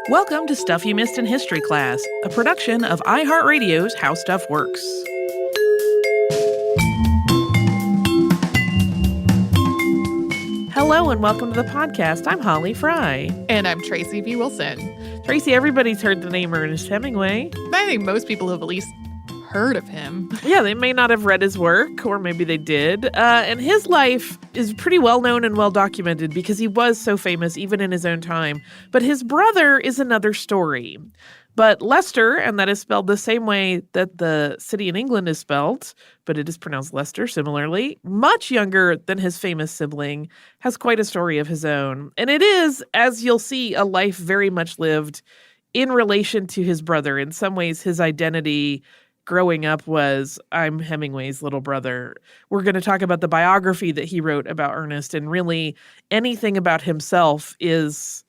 Welcome to Stuff You Missed in History Class, a production of iHeartRadio's How Stuff Works. Hello and welcome to the podcast. I'm Holly Fry. And I'm Tracy V. Wilson. Tracy, everybody's heard the name Ernest Hemingway. I think most people have at least heard of him. Yeah, they may not have read his work, or maybe they did. And his life is pretty well known and well documented because he was so famous even in his own time. But his brother is another story. But Leicester, and that is spelled the same way that the city in England is spelled, but it is pronounced Leicester similarly, much younger than his famous sibling, has quite a story of his own. And it is, as you'll see, a life very much lived in relation to his brother. In some ways, his identity growing up was, I'm Hemingway's little brother. We're going to talk about the biography that he wrote about Ernest, and really anything about himself is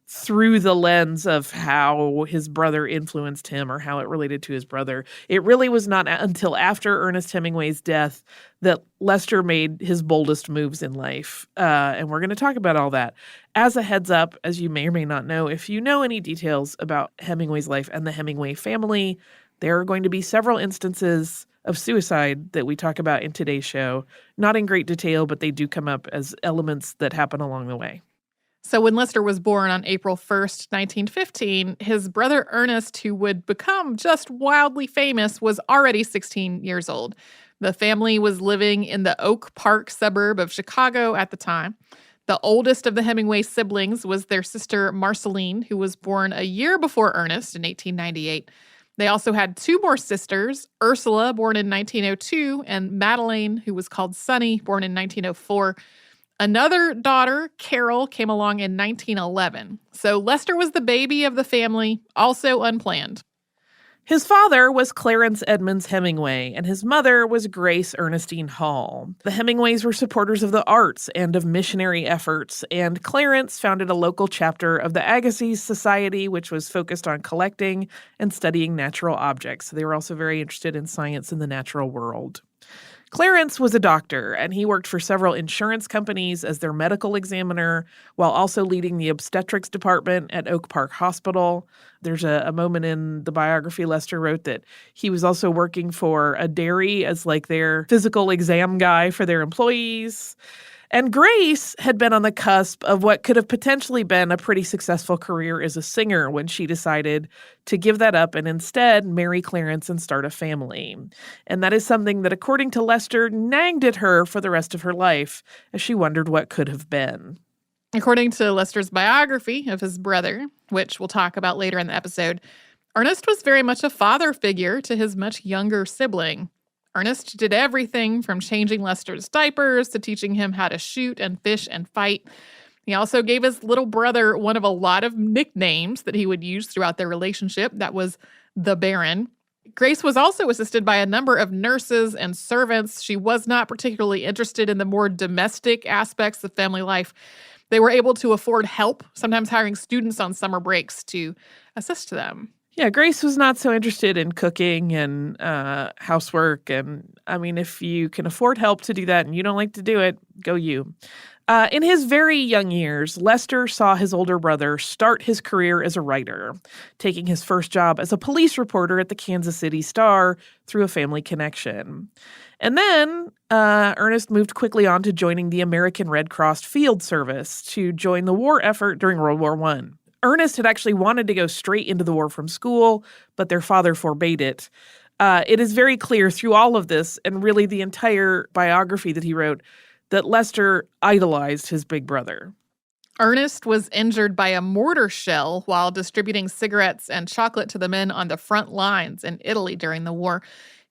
through the lens of how his brother influenced him or how it related to his brother. It really was not until after Ernest Hemingway's death that Leicester made his boldest moves in life. And we're going to talk about all that. As a heads up, as you may or may not know, if you know any details about Hemingway's life and the Hemingway family, there are going to be several instances of suicide that we talk about in today's show. Not in great detail, but they do come up as elements that happen along the way. So when Leicester was born on April 1st, 1915, his brother Ernest, who would become just wildly famous, was already 16 years old. The family was living in the Oak Park suburb of Chicago at the time. The oldest of the Hemingway siblings was their sister Marceline, who was born a year before Ernest in 1898. They also had two more sisters, Ursula, born in 1902, and Madeleine, who was called Sunny, born in 1904. Another daughter, Carol, came along in 1911. So Leicester was the baby of the family, also unplanned. His father was Clarence Edmonds Hemingway, and his mother was Grace Ernestine Hall. The Hemingways were supporters of the arts and of missionary efforts, and Clarence founded a local chapter of the Agassiz Society, which was focused on collecting and studying natural objects. So they were also very interested in science in the natural world. Clarence was a doctor, and he worked for several insurance companies as their medical examiner while also leading the obstetrics department at Oak Park Hospital. There's a moment in the biography Leicester wrote that he was also working for a dairy as like their physical exam guy for their employees. And Grace had been on the cusp of what could have potentially been a pretty successful career as a singer when she decided to give that up and instead marry Clarence and start a family. And that is something that, according to Leicester, nagged at her for the rest of her life as she wondered what could have been. According to Leicester's biography of his brother, which we'll talk about later in the episode, Ernest was very much a father figure to his much younger sibling. Ernest did everything from changing Leicester's diapers to teaching him how to shoot and fish and fight. He also gave his little brother one of a lot of nicknames that he would use throughout their relationship. That was the Baron. Grace was also assisted by a number of nurses and servants. She was not particularly interested in the more domestic aspects of family life. They were able to afford help, sometimes hiring students on summer breaks to assist them. Yeah, Grace was not so interested in cooking and housework. And I mean, if you can afford help to do that and you don't like to do it, go you. In his very young years, Leicester saw his older brother start his career as a writer, taking his first job as a police reporter at the Kansas City Star through a family connection. And then Ernest moved quickly on to joining the American Red Cross Field Service to join the war effort during World War I. Ernest had actually wanted to go straight into the war from school, but their father forbade it. It is very clear through all of this, and really the entire biography that he wrote, that Leicester idolized his big brother. Ernest was injured by a mortar shell while distributing cigarettes and chocolate to the men on the front lines in Italy during the war.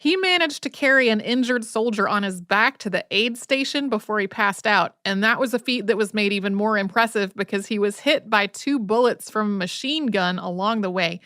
He managed to carry an injured soldier on his back to the aid station before he passed out, and that was a feat that was made even more impressive because he was hit by 2 bullets from a machine gun along the way.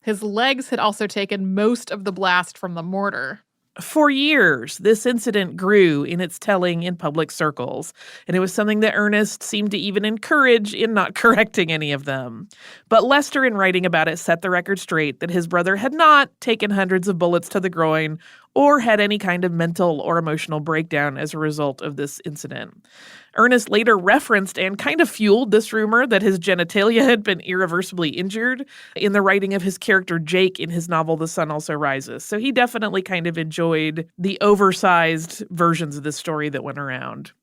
His legs had also taken most of the blast from the mortar. For years, this incident grew in its telling in public circles, and it was something that Ernest seemed to even encourage in not correcting any of them. But Leicester, in writing about it, set the record straight that his brother had not taken hundreds of bullets to the groin or had any kind of mental or emotional breakdown as a result of this incident. Ernest later referenced and kind of fueled this rumor that his genitalia had been irreversibly injured in the writing of his character Jake in his novel The Sun Also Rises. So he definitely kind of enjoyed the oversized versions of this story that went around.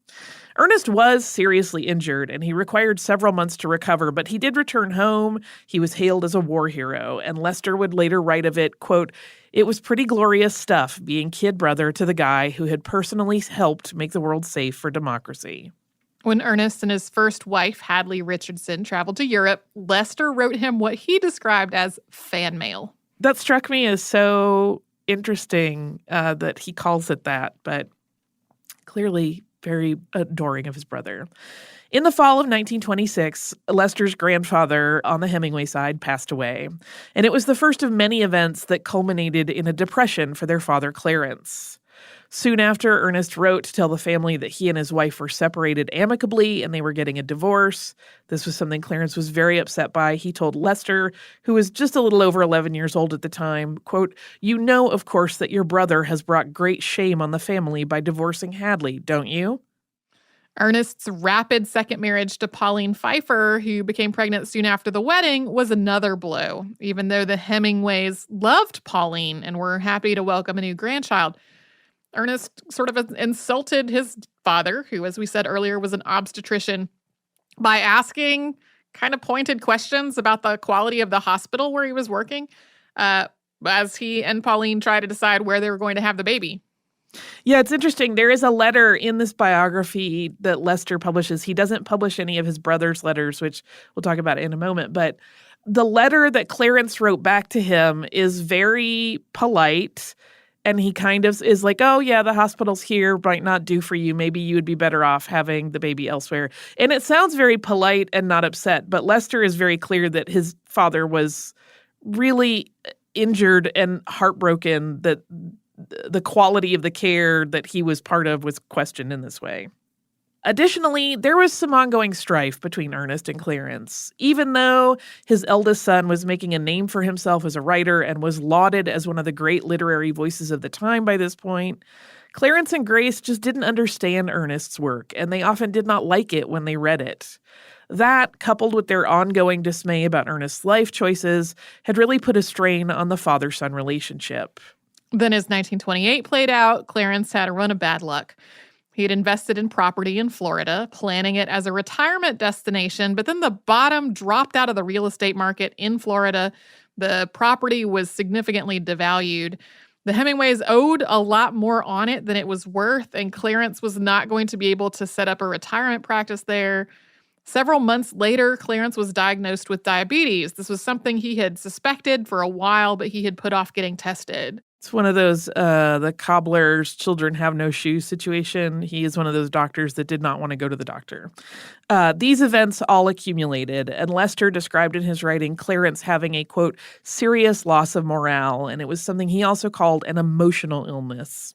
Ernest was seriously injured, and he required several months to recover, but he did return home. He was hailed as a war hero, and Leicester would later write of it, quote, "It was pretty glorious stuff being kid brother to the guy who had personally helped make the world safe for democracy." When Ernest and his first wife, Hadley Richardson, traveled to Europe, Leicester wrote him what he described as fan mail. That struck me as so interesting that he calls it that, but clearly very adoring of his brother. In the fall of 1926, Leicester's grandfather on the Hemingway side passed away, and it was the first of many events that culminated in a depression for their father, Clarence. Soon after, Ernest wrote to tell the family that he and his wife were separated amicably and they were getting a divorce. This was something Clarence was very upset by. He told Leicester, who was just a little over 11 years old at the time, quote, "You know, of course, that your brother has brought great shame on the family by divorcing Hadley, don't you?" Ernest's rapid second marriage to Pauline Pfeiffer, who became pregnant soon after the wedding, was another blow, even though the Hemingways loved Pauline and were happy to welcome a new grandchild. Ernest sort of insulted his father, who, as we said earlier, was an obstetrician, by asking kind of pointed questions about the quality of the hospital where he was working, as he and Pauline tried to decide where they were going to have the baby. Yeah, it's interesting. There is a letter in this biography that Leicester publishes. He doesn't publish any of his brother's letters, which we'll talk about in a moment. But the letter that Clarence wrote back to him is very polite. And he kind of is like, oh, yeah, the hospital's here, might not do for you. Maybe you would be better off having the baby elsewhere. And it sounds very polite and not upset. But Leicester is very clear that his father was really injured and heartbroken that the quality of the care that he was part of was questioned in this way. Additionally, there was some ongoing strife between Ernest and Clarence. Even though his eldest son was making a name for himself as a writer and was lauded as one of the great literary voices of the time by this point, Clarence and Grace just didn't understand Ernest's work, and they often did not like it when they read it. That, coupled with their ongoing dismay about Ernest's life choices, had really put a strain on the father-son relationship. Then as 1928 played out, Clarence had a run of bad luck. He had invested in property in Florida, planning it as a retirement destination, but then the bottom dropped out of the real estate market in Florida. The property was significantly devalued. The Hemingways owed a lot more on it than it was worth, and Clarence was not going to be able to set up a retirement practice there. Several months later, Clarence was diagnosed with diabetes. This was something he had suspected for a while, but he had put off getting tested. It's one of those, the cobbler's children have no shoes situation. He is one of those doctors that did not want to go to the doctor. These events all accumulated, and Leicester described in his writing Clarence having a, quote, serious loss of morale, and it was something he also called an emotional illness.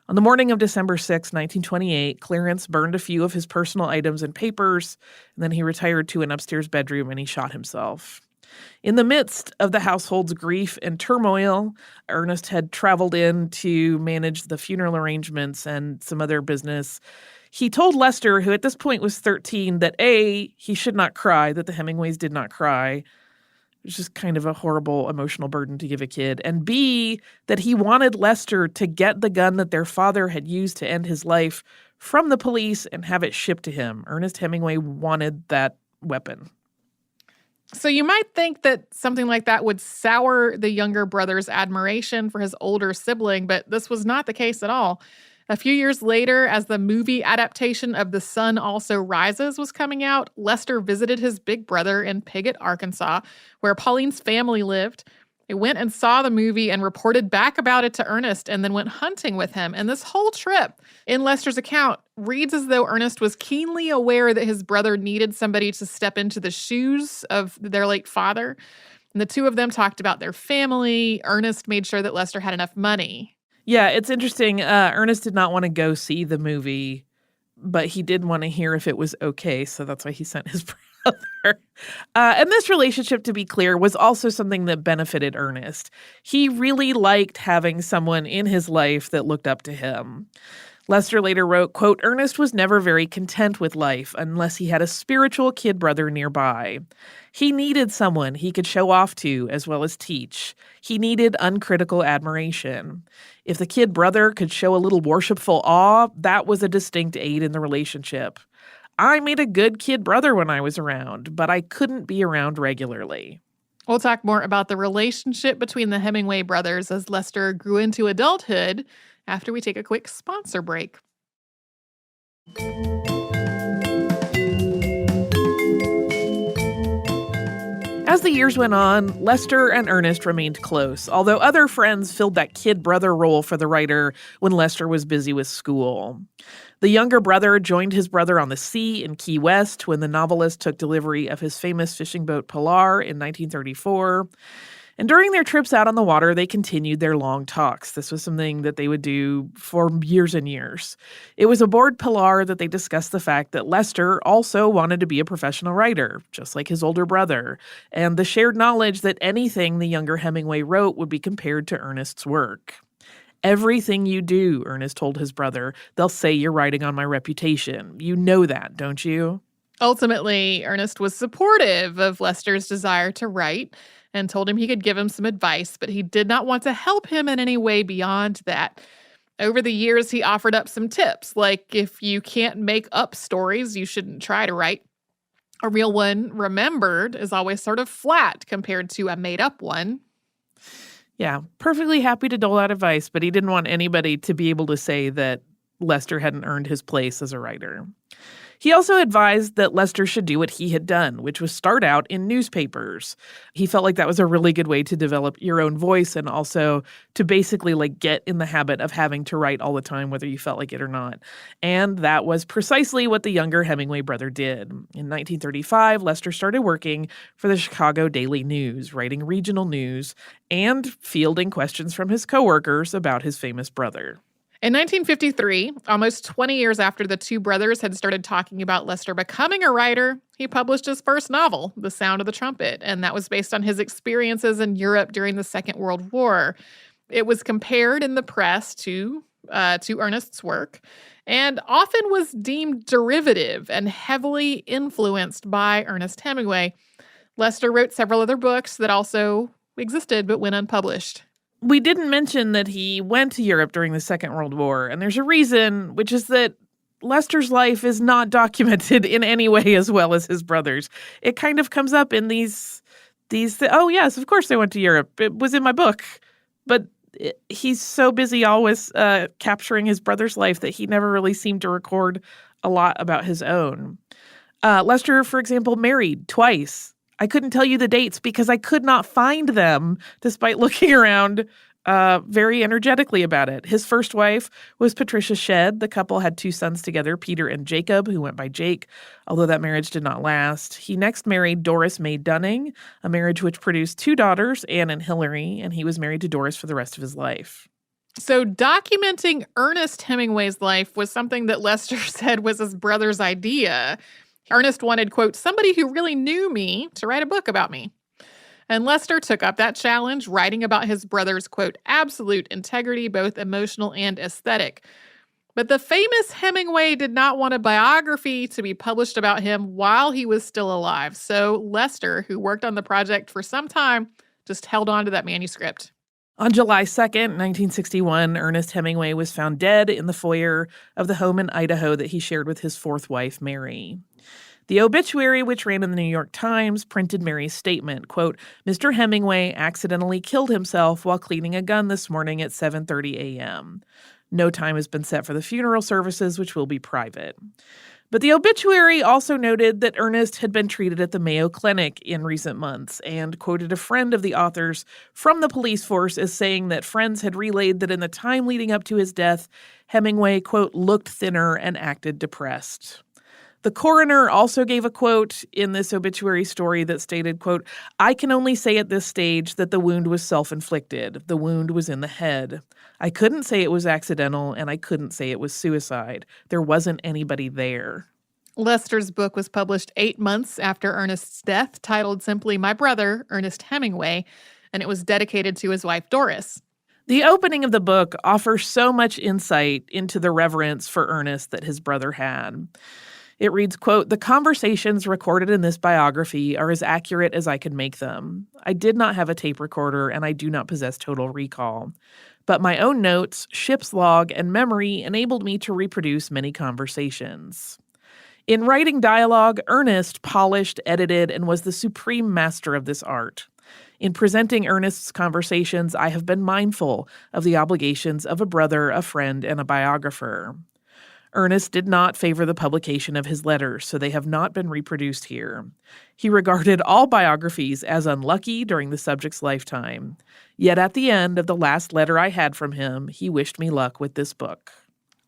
On the morning of December 6, 1928, Clarence burned a few of his personal items and papers, and then he retired to an upstairs bedroom and he shot himself. In the midst of the household's grief and turmoil, Ernest had traveled in to manage the funeral arrangements and some other business. He told Leicester, who at this point was 13, that A, he should not cry, that the Hemingways did not cry. It was just kind of a horrible emotional burden to give a kid. And B, that he wanted Leicester to get the gun that their father had used to end his life from the police and have it shipped to him. Ernest Hemingway wanted that weapon. So you might think that something like that would sour the younger brother's admiration for his older sibling, but this was not the case at all. A few years later, as the movie adaptation of The Sun Also Rises was coming out, Leicester visited his big brother in Piggott, Arkansas, where Pauline's family lived. He went and saw the movie and reported back about it to Ernest and then went hunting with him. And this whole trip, in Leicester's account, reads as though Ernest was keenly aware that his brother needed somebody to step into the shoes of their late father. And the two of them talked about their family. Ernest made sure that Leicester had enough money. Yeah, it's interesting. Ernest did not want to go see the movie, but he did want to hear if it was okay. So that's why he sent his brother. And this relationship, to be clear, was also something that benefited Ernest. He really liked having someone in his life that looked up to him. Lester later wrote, quote, Ernest was never very content with life unless he had a spiritual kid brother nearby. He needed someone he could show off to as well as teach. He needed uncritical admiration. If the kid brother could show a little worshipful awe, that was a distinct aid in the relationship. I made a good kid brother when I was around, but I couldn't be around regularly. We'll talk more about the relationship between the Hemingway brothers as Lester grew into adulthood after we take a quick sponsor break. As the years went on, Lester and Ernest remained close, although other friends filled that kid brother role for the writer when Lester was busy with school. The younger brother joined his brother on the sea in Key West when the novelist took delivery of his famous fishing boat Pilar in 1934. And during their trips out on the water, they continued their long talks. This was something that they would do for years and years. It was aboard Pilar that they discussed the fact that Lester also wanted to be a professional writer, just like his older brother, and the shared knowledge that anything the younger Hemingway wrote would be compared to Ernest's work. Everything you do, Ernest told his brother, they'll say you're writing on my reputation. You know that, don't you? Ultimately, Ernest was supportive of Lester's desire to write and told him he could give him some advice, but he did not want to help him in any way beyond that. Over the years, he offered up some tips, like if you can't make up stories, you shouldn't try to write. A real one, remembered, is always sort of flat compared to a made-up one. Yeah, perfectly happy to dole out advice, but he didn't want anybody to be able to say that Lester hadn't earned his place as a writer. He also advised that Lester should do what he had done, which was start out in newspapers. He felt like that was a really good way to develop your own voice and also to basically get in the habit of having to write all the time, whether you felt like it or not. And that was precisely what the younger Hemingway brother did. In 1935, Lester started working for the Chicago Daily News, writing regional news and fielding questions from his coworkers about his famous brother. In 1953, almost 20 years after the two brothers had started talking about Lester becoming a writer, he published his first novel, The Sound of the Trumpet, and that was based on his experiences in Europe during the Second World War. It was compared in the press to Ernest's work, and often was deemed derivative and heavily influenced by Ernest Hemingway. Lester wrote several other books that also existed but went unpublished. We didn't mention that he went to Europe during the Second World War, and there's a reason, which is that Lester's life is not documented in any way as well as his brother's. It kind of comes up in these oh, yes, of course they went to Europe. It was in my book. But he's so busy always capturing his brother's life that he never really seemed to record a lot about his own. Lester, for example, married twice. I couldn't tell you the dates because I could not find them, despite looking around very energetically about it. His first wife was Patricia Shedd. The couple had two sons together, Peter and Jacob, who went by Jake, although that marriage did not last. He next married Doris May Dunning, a marriage which produced two daughters, Anne and Hillary, and he was married to Doris for the rest of his life. So documenting Ernest Hemingway's life was something that Lester said was his brother's idea. Ernest wanted, quote, somebody who really knew me to write a book about me. And Lester took up that challenge, writing about his brother's, quote, absolute integrity, both emotional and aesthetic. But the famous Hemingway did not want a biography to be published about him while he was still alive. So Lester, who worked on the project for some time, just held on to that manuscript. On July 2nd, 1961, Ernest Hemingway was found dead in the foyer of the home in Idaho that he shared with his fourth wife, Mary. The obituary, which ran in the New York Times, printed Mary's statement, quote, Mr. Hemingway accidentally killed himself while cleaning a gun this morning at 7:30 a.m. No time has been set for the funeral services, which will be private. But the obituary also noted that Ernest had been treated at the Mayo Clinic in recent months and quoted a friend of the author's from the police force as saying that friends had relayed that in the time leading up to his death, Hemingway, quote, looked thinner and acted depressed. The coroner also gave a quote in this obituary story that stated, quote, I can only say at this stage that the wound was self-inflicted. The wound was in the head. I couldn't say it was accidental, and I couldn't say it was suicide. There wasn't anybody there. Leicester's book was published 8 months after Ernest's death, titled simply My Brother, Ernest Hemingway, and it was dedicated to his wife, Doris. The opening of the book offers so much insight into the reverence for Ernest that his brother had. It reads, quote, "The conversations recorded in this biography are as accurate as I could make them. I did not have a tape recorder, and I do not possess total recall. But my own notes, ship's log, and memory enabled me to reproduce many conversations. In writing dialogue, Ernest polished, edited, and was the supreme master of this art. In presenting Ernest's conversations, I have been mindful of the obligations of a brother, a friend, and a biographer. Ernest did not favor the publication of his letters, so they have not been reproduced here. He regarded all biographies as unlucky during the subject's lifetime. Yet at the end of the last letter I had from him, he wished me luck with this book."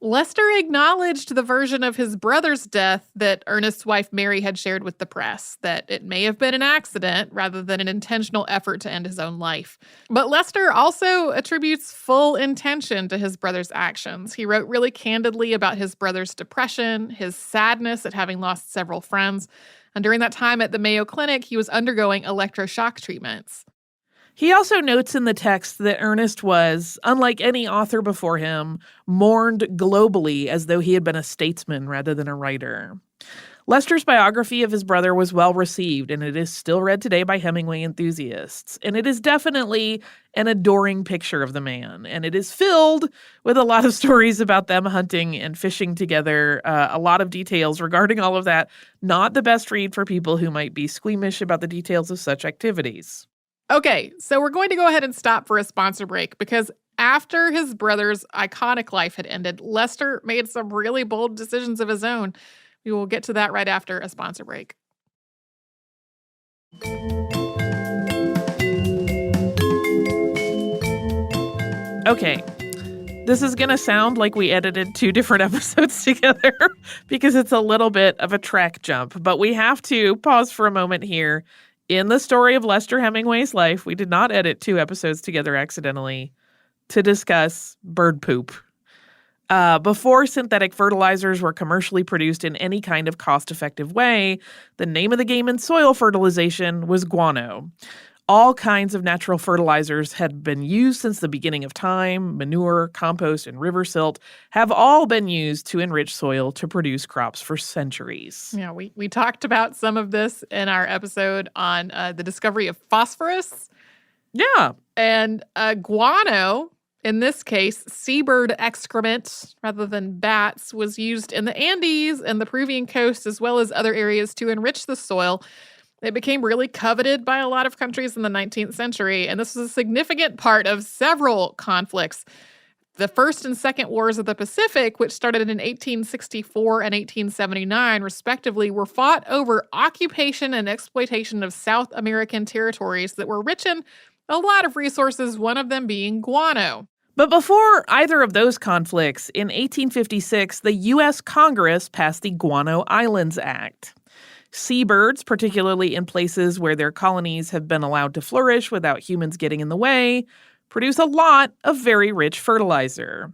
Leicester acknowledged the version of his brother's death that Ernest's wife Mary had shared with the press, that it may have been an accident rather than an intentional effort to end his own life. But Leicester also attributes full intention to his brother's actions. He wrote really candidly about his brother's depression, his sadness at having lost several friends, and during that time at the Mayo Clinic, he was undergoing electroshock treatments. He also notes in the text that Ernest was, unlike any author before him, mourned globally as though he had been a statesman rather than a writer. Leicester's biography of his brother was well received, and it is still read today by Hemingway enthusiasts. And it is definitely an adoring picture of the man, and it is filled with a lot of stories about them hunting and fishing together, a lot of details regarding all of that. Not the best read for people who might be squeamish about the details of such activities. Okay, so we're going to go ahead and stop for a sponsor break because after his brother's iconic life had ended, Leicester made some really bold decisions of his own. We will get to that right after a sponsor break. Okay, this is going to sound like we edited 2 different episodes together because it's a little bit of a track jump, but we have to pause for a moment here. In the story of Leicester Hemingway's life, we did not edit 2 episodes together accidentally to discuss bird poop. Before synthetic fertilizers were commercially produced in any kind of cost-effective way, the name of the game in soil fertilization was guano. All kinds of natural fertilizers had been used since the beginning of time. Manure, compost, and river silt have all been used to enrich soil to produce crops for centuries. Yeah, we talked about some of this in our episode on the discovery of phosphorus. Yeah. And guano, in this case, seabird excrement rather than bats, was used in the Andes and the Peruvian coast as well as other areas to enrich the soil. It became really coveted by a lot of countries in the 19th century, and this was a significant part of several conflicts. The First and Second Wars of the Pacific, which started in 1864 and 1879, respectively, were fought over occupation and exploitation of South American territories that were rich in a lot of resources, one of them being guano. But before either of those conflicts, in 1856, the U.S. Congress passed the Guano Islands Act. Seabirds, particularly in places where their colonies have been allowed to flourish without humans getting in the way, produce a lot of very rich fertilizer.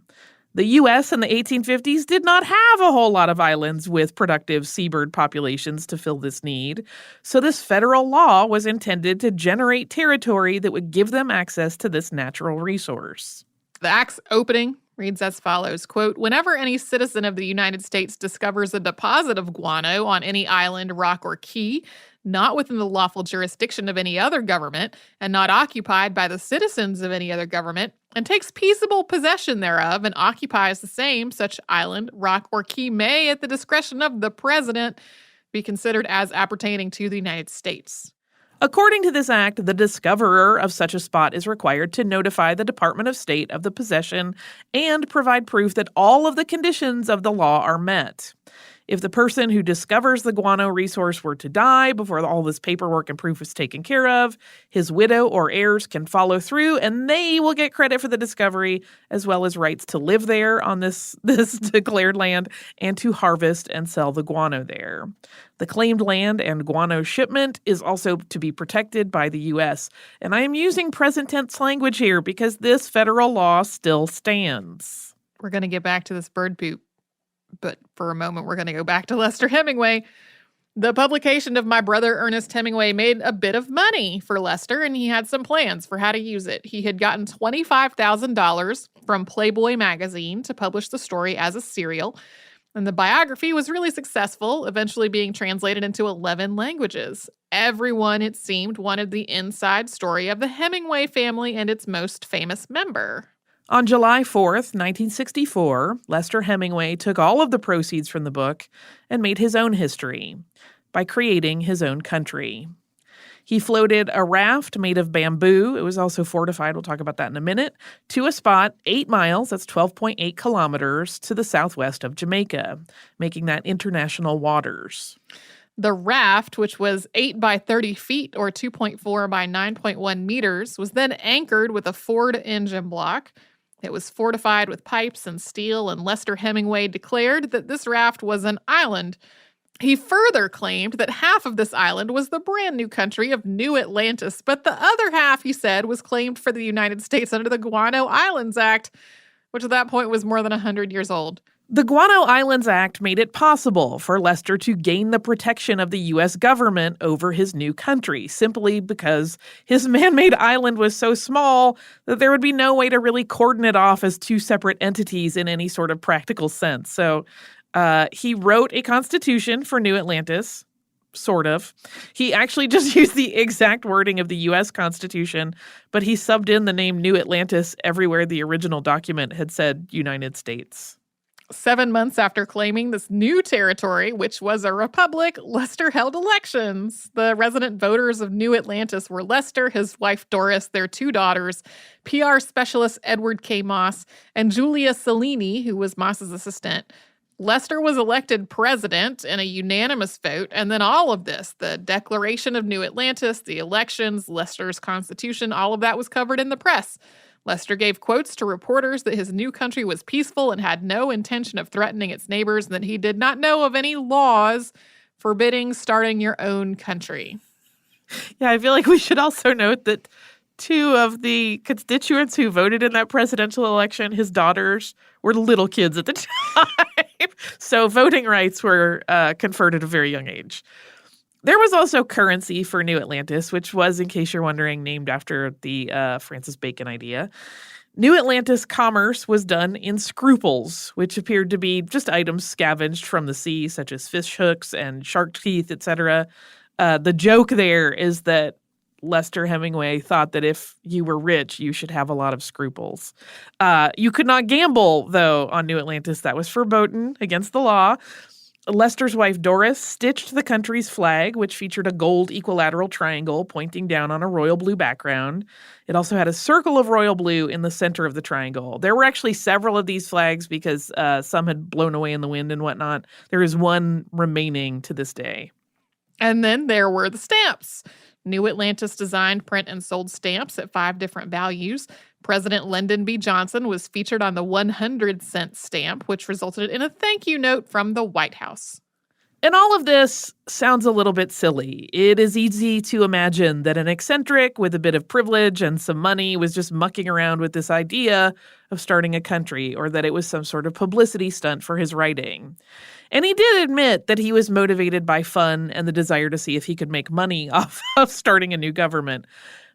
The U.S. in the 1850s did not have a whole lot of islands with productive seabird populations to fill this need, so this federal law was intended to generate territory that would give them access to this natural resource. The Act's opening reads as follows, quote, "Whenever any citizen of the United States discovers a deposit of guano on any island, rock, or key, not within the lawful jurisdiction of any other government, and not occupied by the citizens of any other government, and takes peaceable possession thereof, and occupies the same such island, rock, or key may, at the discretion of the president, be considered as appertaining to the United States." According to this act, the discoverer of such a spot is required to notify the Department of State of the possession and provide proof that all of the conditions of the law are met. If the person who discovers the guano resource were to die before all this paperwork and proof is taken care of, his widow or heirs can follow through and they will get credit for the discovery as well as rights to live there on this declared land and to harvest and sell the guano there. The claimed land and guano shipment is also to be protected by the U.S. And I am using present tense language here because this federal law still stands. We're going to get back to this bird poop. But for a moment, we're going to go back to Leicester Hemingway. The publication of My Brother Ernest Hemingway made a bit of money for Leicester, and he had some plans for how to use it. He had gotten $25,000 from Playboy magazine to publish the story as a serial, and the biography was really successful, eventually being translated into 11 languages. Everyone, it seemed, wanted the inside story of the Hemingway family and its most famous member. On July 4th, 1964, Leicester Hemingway took all of the proceeds from the book and made his own history by creating his own country. He floated a raft made of bamboo, it was also fortified, we'll talk about that in a minute, to a spot 8 miles, that's 12.8 kilometers, to the southwest of Jamaica, making that international waters. The raft, which was 8 by 30 feet or 2.4 by 9.1 meters, was then anchored with a Ford engine block. It was fortified with pipes and steel, and Leicester Hemingway declared that this raft was an island. He further claimed that half of this island was the brand new country of New Atlantis, but the other half, he said, was claimed for the United States under the Guano Islands Act, which at that point was more than 100 years old. The Guano Islands Act made it possible for Leicester to gain the protection of the U.S. government over his new country, simply because his man-made island was so small that there would be no way to really cordon it off as two separate entities in any sort of practical sense. So he wrote a constitution for New Atlantis, sort of. He actually just used the exact wording of the U.S. Constitution, but he subbed in the name New Atlantis everywhere the original document had said United States. 7 months after claiming this new territory, which was a republic, Leicester held elections. The resident voters of New Atlantis were Leicester, his wife Doris, their 2 daughters, PR specialist Edward K. Moss, and Julia Cellini, who was Moss's assistant. Leicester was elected president in a unanimous vote, and then all of this, the Declaration of New Atlantis, the elections, Leicester's constitution, all of that was covered in the press. Leicester gave quotes to reporters that his new country was peaceful and had no intention of threatening its neighbors, and that he did not know of any laws forbidding starting your own country. Yeah, I feel like we should also note that 2 of the constituents who voted in that presidential election, his daughters, were little kids at the time. So voting rights were conferred at a very young age. There was also currency for New Atlantis, which was, in case you're wondering, named after the Francis Bacon idea. New Atlantis commerce was done in scruples, which appeared to be just items scavenged from the sea, such as fish hooks and shark teeth, etc. The joke there is that Leicester Hemingway thought that if you were rich, you should have a lot of scruples. You could not gamble, though, on New Atlantis. That was verboten against the law. Leicester's wife Doris stitched the country's flag, which featured a gold equilateral triangle pointing down on a royal blue background. It also had a circle of royal blue in the center of the triangle. There were actually several of these flags because some had blown away in the wind and whatnot. There is one remaining to this day. And then there were the stamps. New Atlantis designed, print, and sold stamps at 5 different values. President Lyndon B. Johnson was featured on the 100-cent stamp, which resulted in a thank you note from the White House. And all of this sounds a little bit silly. It is easy to imagine that an eccentric with a bit of privilege and some money was just mucking around with this idea of starting a country, or that it was some sort of publicity stunt for his writing. And he did admit that he was motivated by fun and the desire to see if he could make money off of starting a new government.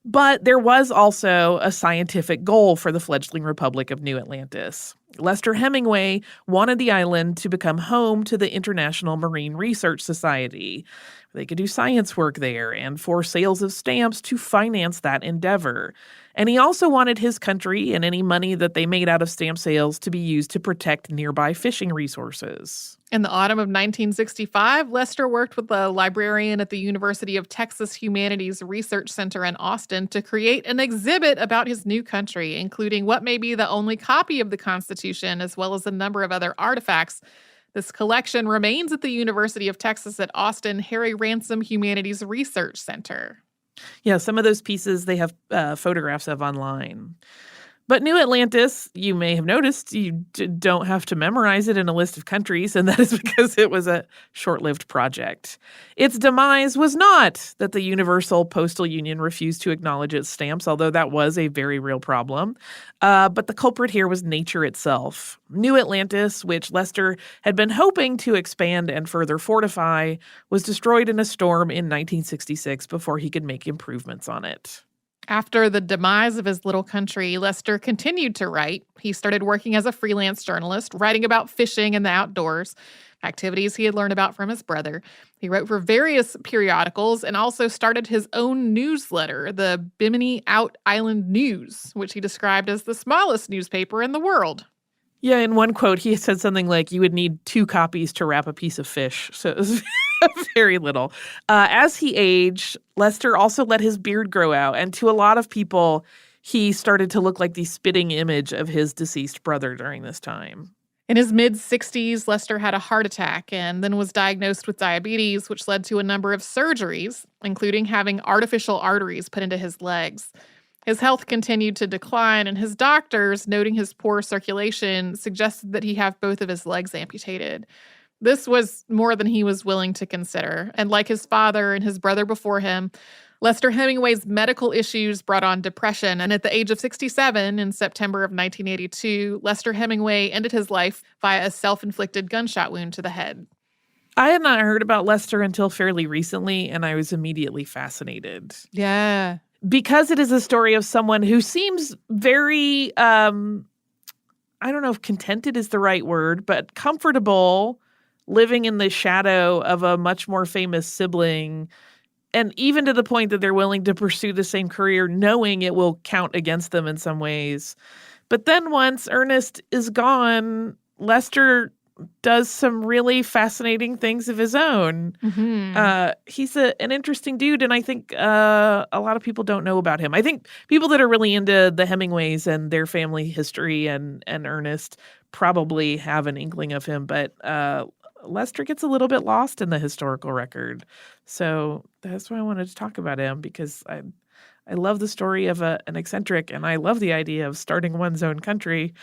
But there was also a scientific goal for the fledgling Republic of New Atlantis. Leicester Hemingway wanted the island to become home to the International Marine Research Society. They could do science work there, and for sales of stamps to finance that endeavor. And he also wanted his country and any money that they made out of stamp sales to be used to protect nearby fishing resources. In the autumn of 1965, Leicester worked with a librarian at the University of Texas Humanities Research Center in Austin to create an exhibit about his new country, including what may be the only copy of the Constitution, as well as a number of other artifacts. This collection remains at the University of Texas at Austin Harry Ransom Humanities Research Center. Yeah, some of those pieces they have photographs of online. But New Atlantis, you may have noticed, you don't have to memorize it in a list of countries, and that is because it was a short-lived project. Its demise was not that the Universal Postal Union refused to acknowledge its stamps, although that was a very real problem. But the culprit here was nature itself. New Atlantis, which Leicester had been hoping to expand and further fortify, was destroyed in a storm in 1966 before he could make improvements on it. After the demise of his little country, Leicester continued to write. He started working as a freelance journalist, writing about fishing and the outdoors, activities he had learned about from his brother. He wrote for various periodicals and also started his own newsletter, the Bimini Out Island News, which he described as the smallest newspaper in the world. Yeah, in one quote, he said something like, you would need 2 copies to wrap a piece of fish. So it was very little. As he aged, Leicester also let his beard grow out. And to a lot of people, he started to look like the spitting image of his deceased brother during this time. In his mid-60s, Leicester had a heart attack and then was diagnosed with diabetes, which led to a number of surgeries, including having artificial arteries put into his legs. His health continued to decline, and his doctors, noting his poor circulation, suggested that he have both of his legs amputated. This was more than he was willing to consider, and like his father and his brother before him, Leicester Hemingway's medical issues brought on depression, and at the age of 67, in September of 1982, Leicester Hemingway ended his life via a self-inflicted gunshot wound to the head. I had not heard about Leicester until fairly recently, and I was immediately fascinated. Yeah. Because it is a story of someone who seems very, I don't know if contented is the right word, but comfortable living in the shadow of a much more famous sibling, and even to the point that they're willing to pursue the same career, knowing it will count against them in some ways. But then once Ernest is gone, Leicester does some really fascinating things of his own. Mm-hmm. He's an interesting dude, and I think a lot of people don't know about him. I think people that are really into the Hemingways and their family history and Ernest probably have an inkling of him, but Leicester gets a little bit lost in the historical record. So that's why I wanted to talk about him, because I love the story of an eccentric, and I love the idea of starting one's own country,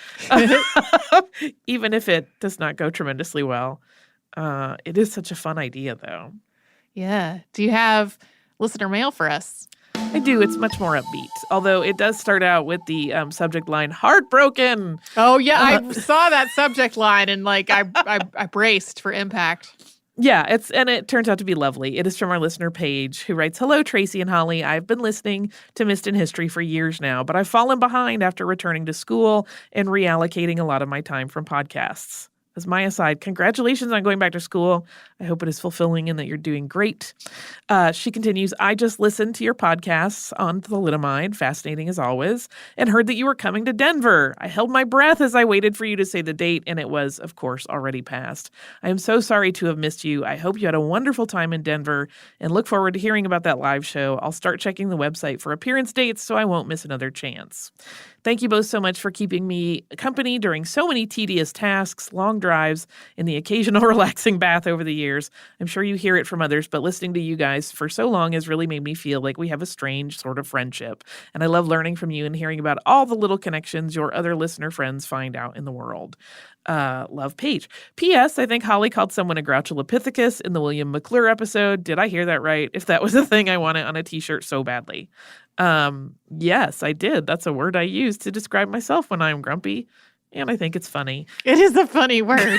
even if it does not go tremendously well. It is such a fun idea, though. Yeah. Do you have listener mail for us? I do. It's much more upbeat, although it does start out with the subject line, heartbroken. Oh, yeah. I saw that subject line, and I braced for impact. Yeah, it turns out to be lovely. It is from our listener Paige, who writes, "Hello, Tracy and Holly. I've been listening to Missed in History for years now, but I've fallen behind after returning to school and reallocating a lot of my time from podcasts. As my aside, congratulations on going back to school. I hope it is fulfilling and that you're doing great." She continues, "I just listened to your podcasts on thalidomide, fascinating as always, and heard that you were coming to Denver. I held my breath as I waited for you to say the date, and it was, of course, already passed. I am so sorry to have missed you. I hope you had a wonderful time in Denver and look forward to hearing about that live show. I'll start checking the website for appearance dates so I won't miss another chance. Thank you both so much for keeping me company during so many tedious tasks, long drives, and the occasional relaxing bath over the years. I'm sure you hear it from others, but listening to you guys for so long has really made me feel like we have a strange sort of friendship. And I love learning from you and hearing about all the little connections your other listener friends find out in the world. Love, Paige. P.S. I think Holly called someone a Grouchulopithecus in the William McClure episode. Did I hear that right? If that was a thing, I want it on a t-shirt so badly." Yes, I did. That's a word I use to describe myself when I'm grumpy. And I think it's funny. It is a funny word.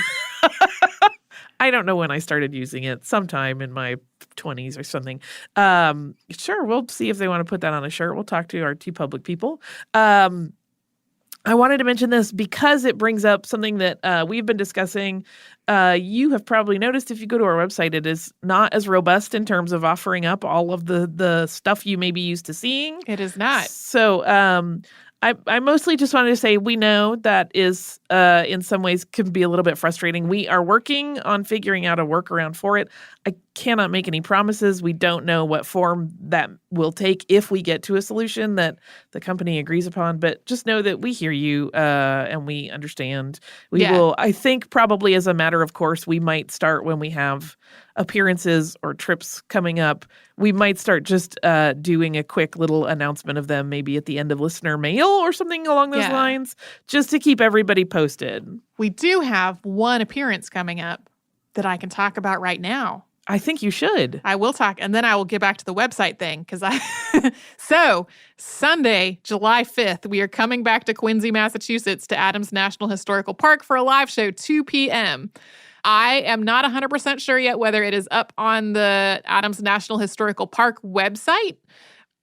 I don't know when I started using it, sometime in my 20s or something. Sure, we'll see if they want to put that on a shirt. We'll talk to our TeePublic people. I wanted to mention this because it brings up something that we've been discussing. You have probably noticed if you go to our website, it is not as robust in terms of offering up all of the stuff you may be used to seeing. It is not. So I mostly just wanted to say we know that is in some ways can be a little bit frustrating. We are working on figuring out a workaround for it. I cannot make any promises. We don't know what form that will take if we get to a solution that the company agrees upon. But just know that we hear you and we understand. We will, I think, probably as a matter of course, we might start when we have appearances or trips coming up. we might start just doing a quick little announcement of them maybe at the end of listener mail or something along those lines, just to keep everybody posted. We do have one appearance coming up that I can talk about right now. I think you should. I will talk, and then I will get back to the website thing, So, Sunday, July 5th, we are coming back to Quincy, Massachusetts, to Adams National Historical Park for a live show, 2 p.m. I am not 100% sure yet whether it is up on the Adams National Historical Park website,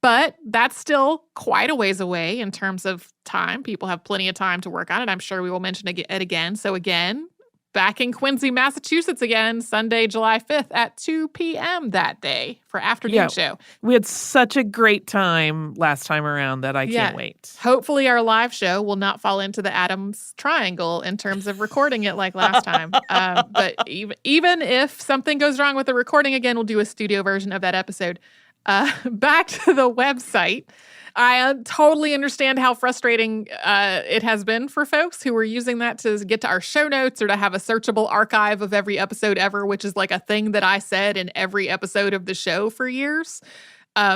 but that's still quite a ways away in terms of time. People have plenty of time to work on it. I'm sure we will mention it again. So again, back in Quincy, Massachusetts again, Sunday, July 5th at 2 p.m. that day for afternoon show. We had such a great time last time around that I can't wait. Hopefully our live show will not fall into the Adams Triangle in terms of recording it like last time. But even if something goes wrong with the recording, again, we'll do a studio version of that episode. Back to the website. I totally understand how frustrating it has been for folks who are using that to get to our show notes or to have a searchable archive of every episode ever, which is like a thing that I said in every episode of the show for years.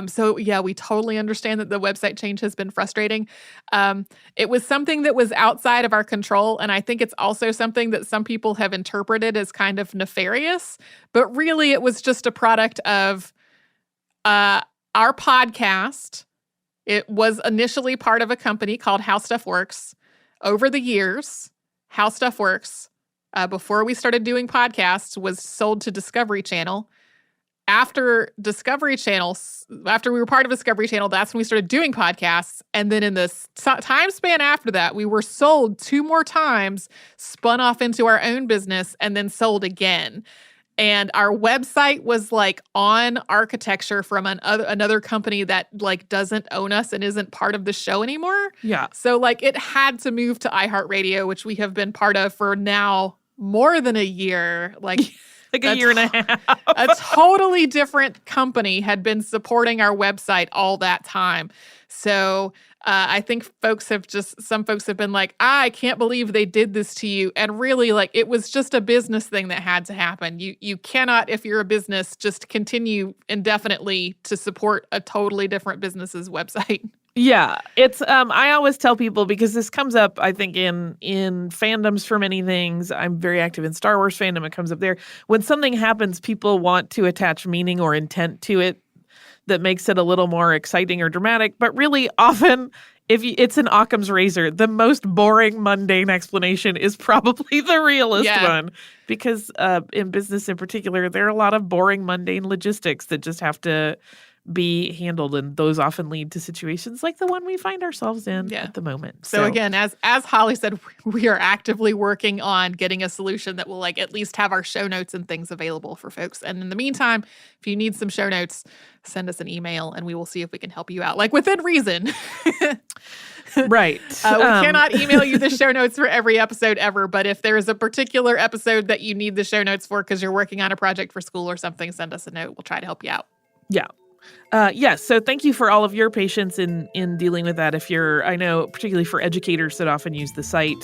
So yeah, we totally understand that the website change has been frustrating. It was something that was outside of our control, and I think it's also something that some people have interpreted as kind of nefarious, but really it was just a product of our podcast. It was initially part of a company called How Stuff Works. Over the years, How Stuff Works, before we started doing podcasts, was sold to Discovery Channel. After we were part of Discovery Channel, that's when we started doing podcasts. And then in the time span after that, we were sold 2 more times, spun off into our own business, and then sold again. And our website was like on architecture from another company that like doesn't own us and isn't part of the show anymore. Yeah. So like it had to move to iHeartRadio, which we have been part of for now more than a year. Like a year and a half. A totally different company had been supporting our website all that time. So I think some folks have been like, I can't believe they did this to you. And really, like, it was just a business thing that had to happen. You cannot, if you're a business, just continue indefinitely to support a totally different business's website. Yeah, it's I always tell people, because this comes up, I think, in fandoms for many things. I'm very active in Star Wars fandom. It comes up there. When something happens, people want to attach meaning or intent to it that makes it a little more exciting or dramatic. But really, often, it's an Occam's razor. The most boring, mundane explanation is probably the realest one. Because in business in particular, there are a lot of boring, mundane logistics that just have to be handled, and those often lead to situations like the one we find ourselves in at the moment. So again, as Holly said, we are actively working on getting a solution that will like at least have our show notes and things available for folks. And in the meantime, if you need some show notes, send us an email and we will see if we can help you out, like within reason. Right. We cannot email you the show notes for every episode ever, but if there is a particular episode that you need the show notes for because you're working on a project for school or something, send us a note. We'll try to help you out. Yeah. Yes. So thank you for all of your patience in dealing with that. I know particularly for educators that often use the site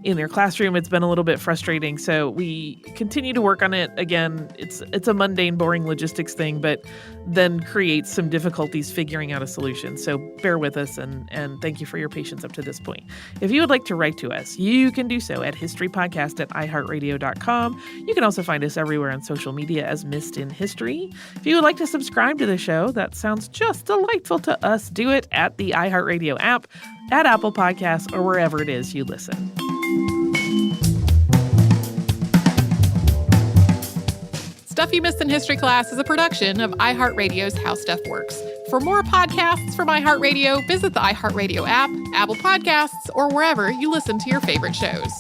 in their classroom, it's been a little bit frustrating. So we continue to work on it. Again, it's a mundane, boring logistics thing, but then creates some difficulties figuring out a solution. So bear with us and thank you for your patience up to this point. If you would like to write to us, you can do so at historypodcast@iheartradio.com. You can also find us everywhere on social media as Missed in History. If you would like to subscribe to the show, that sounds just delightful to us. Do it at the iHeartRadio app, at Apple Podcasts, or wherever it is you listen. Stuff You Missed in History Class is a production of iHeartRadio's How Stuff Works. For more podcasts from iHeartRadio, visit the iHeartRadio app, Apple Podcasts, or wherever you listen to your favorite shows.